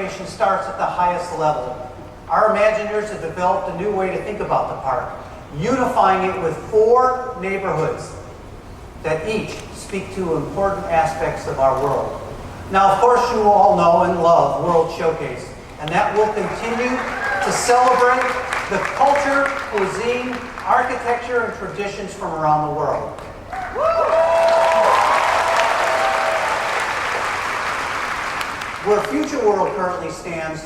imagination starts at the highest level. Our Imagineers have developed a new way to think about the park, unifying it with 4 neighborhoods that each speak to important aspects of our world. Now, of course, you all know and love World Showcase, and that will continue to celebrate the culture, cuisine, architecture, and traditions from around the world. Where Future World currently stands,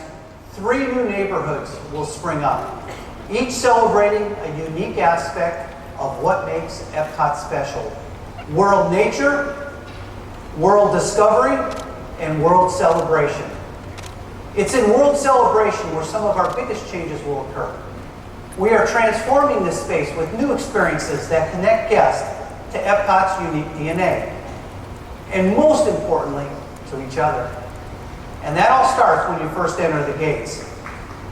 3 new neighborhoods will spring up, each celebrating a unique aspect of what makes Epcot special. World Nature, World Discovery, and World Celebration. It's in World Celebration where some of our biggest changes will occur. We are transforming this space with new experiences that connect guests to Epcot's unique DNA, and most importantly, to each other. And that all starts when you first enter the gates.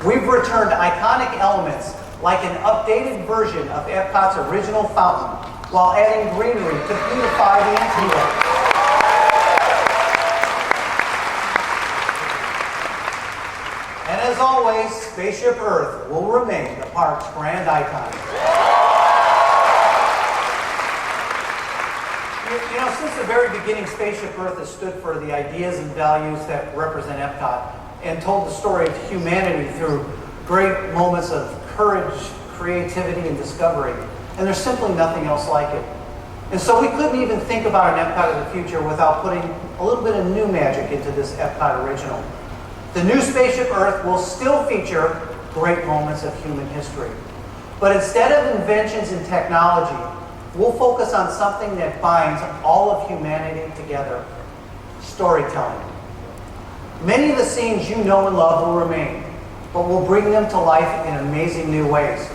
We've returned iconic elements like an updated version of Epcot's original fountain, while adding greenery to beautify the entryway. And as always, Spaceship Earth will remain the park's grand icon. You know, since the very beginning, Spaceship Earth has stood for the ideas and values that represent Epcot and told the story of humanity through great moments of courage, creativity, and discovery. And there's simply nothing else like it. And so we couldn't even think about an Epcot of the future without putting a little bit of new magic into this Epcot original. The new Spaceship Earth will still feature great moments of human history. But instead of inventions and technology, we'll focus on something that binds all of humanity together: storytelling. Many of the scenes you know and love will remain, but we'll bring them to life in amazing new ways.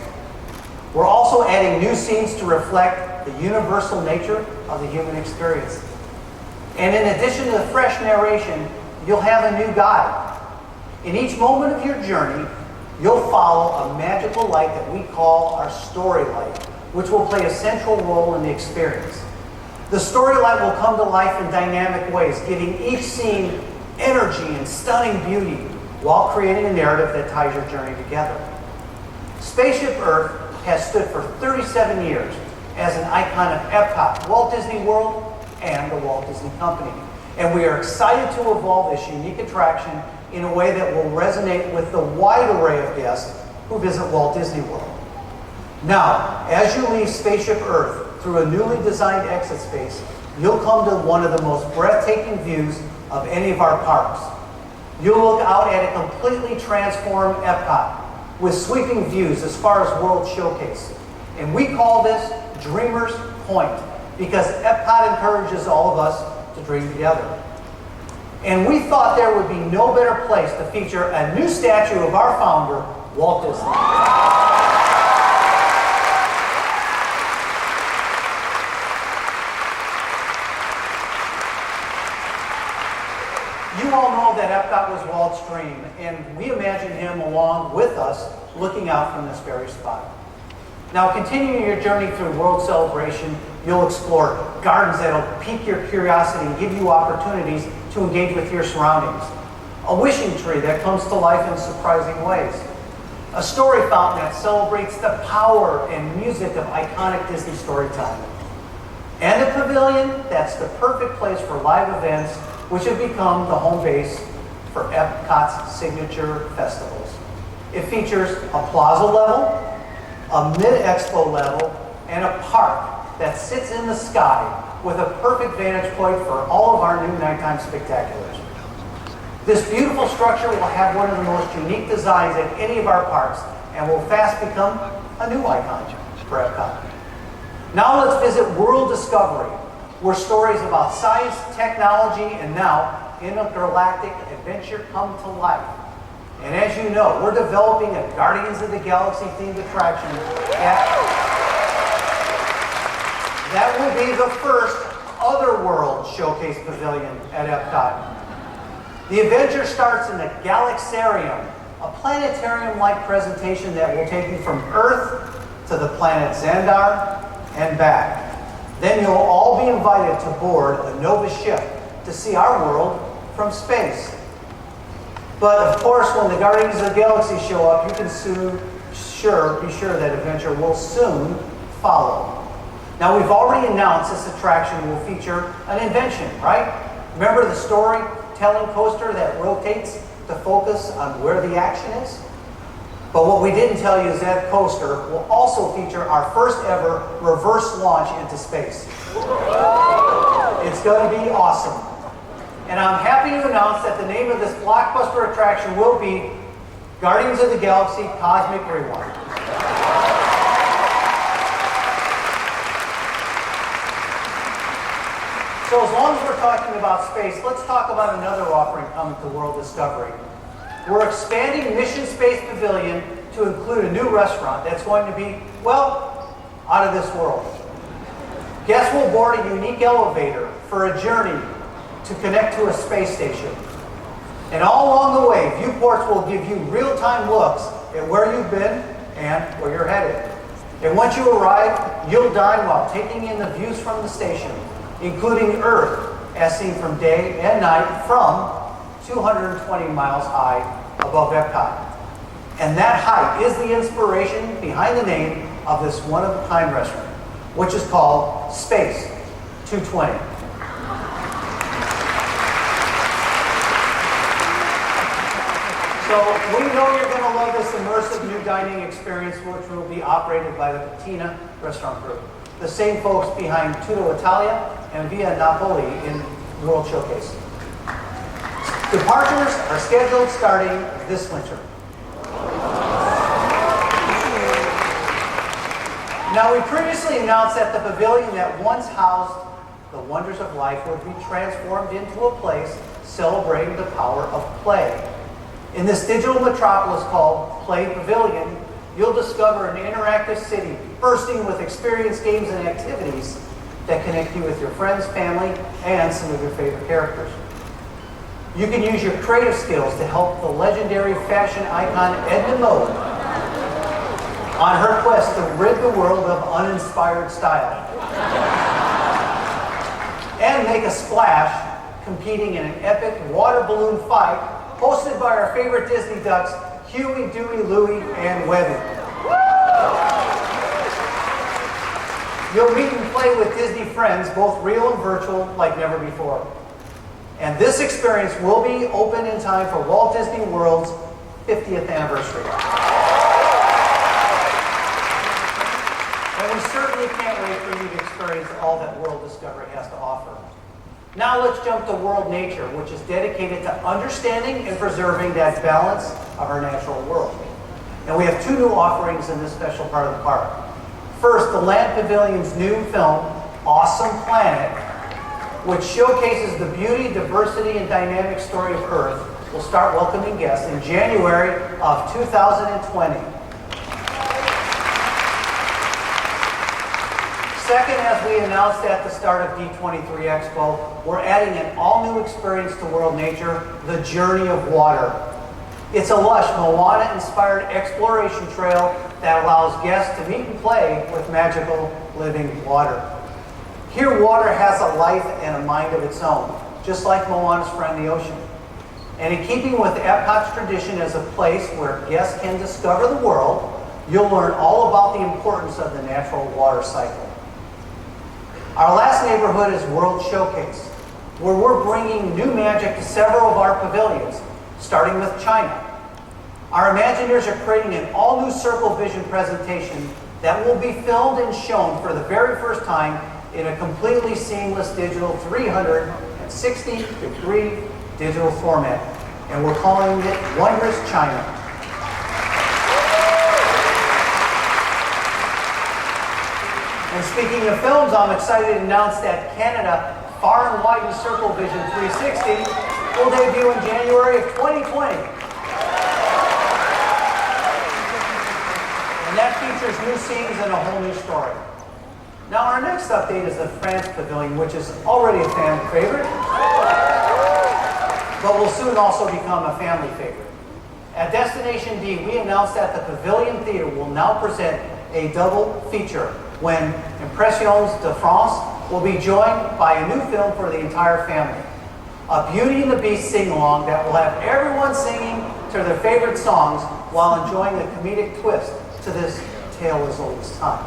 We're also adding new scenes to reflect the universal nature of the human experience. And in addition to the fresh narration, you'll have a new guide. In each moment of your journey, you'll follow a magical light that we call our story light, which will play a central role in the experience. The story light will come to life in dynamic ways, giving each scene energy and stunning beauty, while creating a narrative that ties your journey together. Spaceship Earth has stood for 37 years as an icon of Epcot, Walt Disney World, and the Walt Disney Company. And we are excited to evolve this unique attraction in a way that will resonate with the wide array of guests who visit Walt Disney World. Now, as you leave Spaceship Earth through a newly designed exit space, you'll come to one of the most breathtaking views of any of our parks. You'll look out at a completely transformed Epcot with sweeping views as far as World Showcase. And we call this Dreamer's Point because Epcot encourages all of us to dream together. And we thought there would be no better place to feature a new statue of our founder, Walt Disney. You all know that Epcot was Walt's dream, and we imagine him along with us looking out from this very spot. Now, continuing your journey through World Celebration, you'll explore gardens that'll pique your curiosity and give you opportunities to engage with your surroundings. A wishing tree that comes to life in surprising ways. A story fountain that celebrates the power and music of iconic Disney storytelling. And a pavilion that's the perfect place for live events, which have become the home base for Epcot's signature festivals. It features a plaza level, a mid-expo level, and a park that sits in the sky with a perfect vantage point for all of our new nighttime spectaculars. This beautiful structure will have one of the most unique designs at any of our parks and will fast become a new icon for Epcot. Now let's visit World Discovery, where stories about science, technology, and now intergalactic adventure come to life. And as you know, we're developing a Guardians of the Galaxy themed attraction that will be the first Otherworld Showcase Pavilion at Epcot. The adventure starts in the Galaxarium, a planetarium-like presentation that will take you from Earth to the planet Xandar and back. Then you'll all be invited to board a Nova ship to see our world from space. But of course, when the Guardians of the Galaxy show up, you can be sure that adventure will soon follow. Now, we've already announced this attraction will feature an invention, right? Remember the storytelling coaster that rotates to focus on where the action is? But what we didn't tell you is that coaster will also feature our first ever reverse launch into space. It's going to be awesome. And I'm happy to announce that the name of this blockbuster attraction will be Guardians of the Galaxy Cosmic Rewind. So as long as we're talking about space, let's talk about another offering coming to World Discovery. We're expanding Mission Space Pavilion to include a new restaurant that's going to be, well, out of this world. Guests will board a unique elevator for a journey to connect to a space station. And all along the way, viewports will give you real-time looks at where you've been and where you're headed. And once you arrive, you'll dine while taking in the views from the station, including Earth, as seen from day and night from 220 miles high above Epcot. And that height is the inspiration behind the name of this one-of-a-kind restaurant, which is called Space 220. So we know you're going to love this immersive new dining experience, which will be operated by the Patina Restaurant Group, the same folks behind Tutto Italia and Via Napoli in World Showcase. Departures are scheduled starting this winter. Now, we previously announced that the pavilion that once housed the wonders of life would be transformed into a place celebrating the power of play. In this digital metropolis called Play Pavilion, you'll discover an interactive city bursting with experience, games, and activities that connect you with your friends, family, and some of your favorite characters. You can use your creative skills to help the legendary fashion icon Edna Mode on her quest to rid the world of uninspired style. And make a splash competing in an epic water balloon fight hosted by our favorite Disney ducks, Huey, Dewey, Louie, and Webby. You'll meet and play with Disney friends, both real and virtual, like never before. And this experience will be open in time for Walt Disney World's 50th anniversary. And we certainly can't wait for you to experience all that World Discovery has to offer. Now let's jump to World Nature, which is dedicated to understanding and preserving that balance of our natural world. And we have two new offerings in this special part of the park. First, the Land Pavilion's new film, Awesome Planet, which showcases the beauty, diversity, and dynamic story of Earth, will start welcoming guests in January of 2020. Second, as we announced at the start of D23 Expo, we're adding an all-new experience to World Nature, the Journey of Water. It's a lush, Moana-inspired exploration trail that allows guests to meet and play with magical living water. Here, water has a life and a mind of its own, just like Moana's friend, the ocean. And in keeping with Epcot's tradition as a place where guests can discover the world, you'll learn all about the importance of the natural water cycle. Our last neighborhood is World Showcase, where we're bringing new magic to several of our pavilions, starting with China. Our Imagineers are creating an all-new Circle Vision presentation that will be filmed and shown for the very first time in a completely seamless digital 360-degree digital format. And we're calling it Wondrous China. And speaking of films, I'm excited to announce that Canada Far and Wide Circle Vision 360 will debut in January of 2020. And that features new scenes and a whole new story. Now our next update is the France Pavilion, which is already a fan favorite, but will soon also become a family favorite. At Destination D, we announced that the Pavilion Theater will now present a double feature when Impressions de France will be joined by a new film for the entire family. a Beauty and the Beast sing-along that will have everyone singing to their favorite songs while enjoying a comedic twist to this tale as old as time.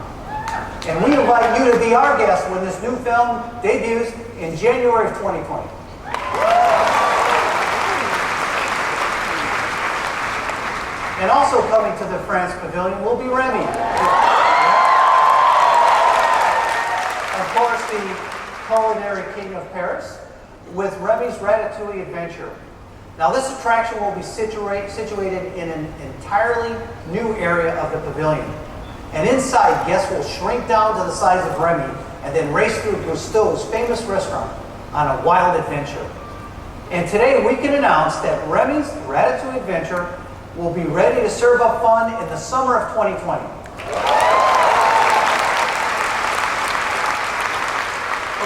And we invite you to be our guest when this new film debuts in January of 2020. And also coming to the France Pavilion will be Remy. Of course, the culinary king of Paris, with Remy's Ratatouille Adventure. Now this attraction will be situated in an entirely new area of the pavilion. And inside, guests will shrink down to the size of Remy and then race through Gusteau's famous restaurant on a wild adventure. And today we can announce that Remy's Ratatouille Adventure will be ready to serve up fun in the summer of 2020.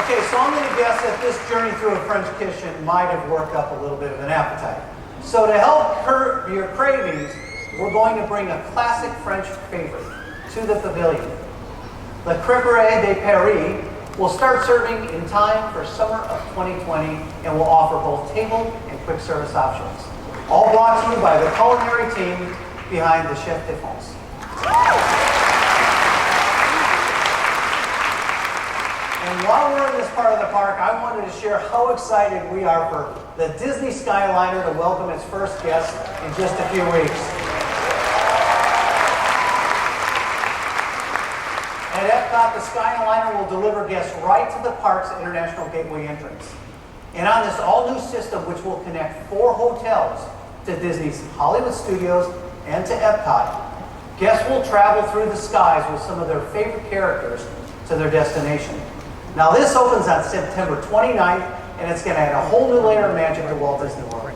Okay, so I'm going to guess that this journey through a French kitchen might have worked up a little bit of an appetite. So to help curb your cravings, we're going to bring a classic French favorite to the pavilion. The Crêperie de Paris will start serving in time for summer of 2020 and will offer both table and quick service options. All brought to you by the culinary team behind the Chef de France. And while we're in this part of the park, I wanted to share how excited we are for the Disney Skyliner to welcome its first guests in just a few weeks. At Epcot, the Skyliner will deliver guests right to the park's International Gateway entrance. And on this all-new system, which will connect 4 hotels to Disney's Hollywood Studios and to Epcot, guests will travel through the skies with some of their favorite characters to their destination. Now this opens on September 29th, and it's going to add a whole new layer of magic to Walt Disney World.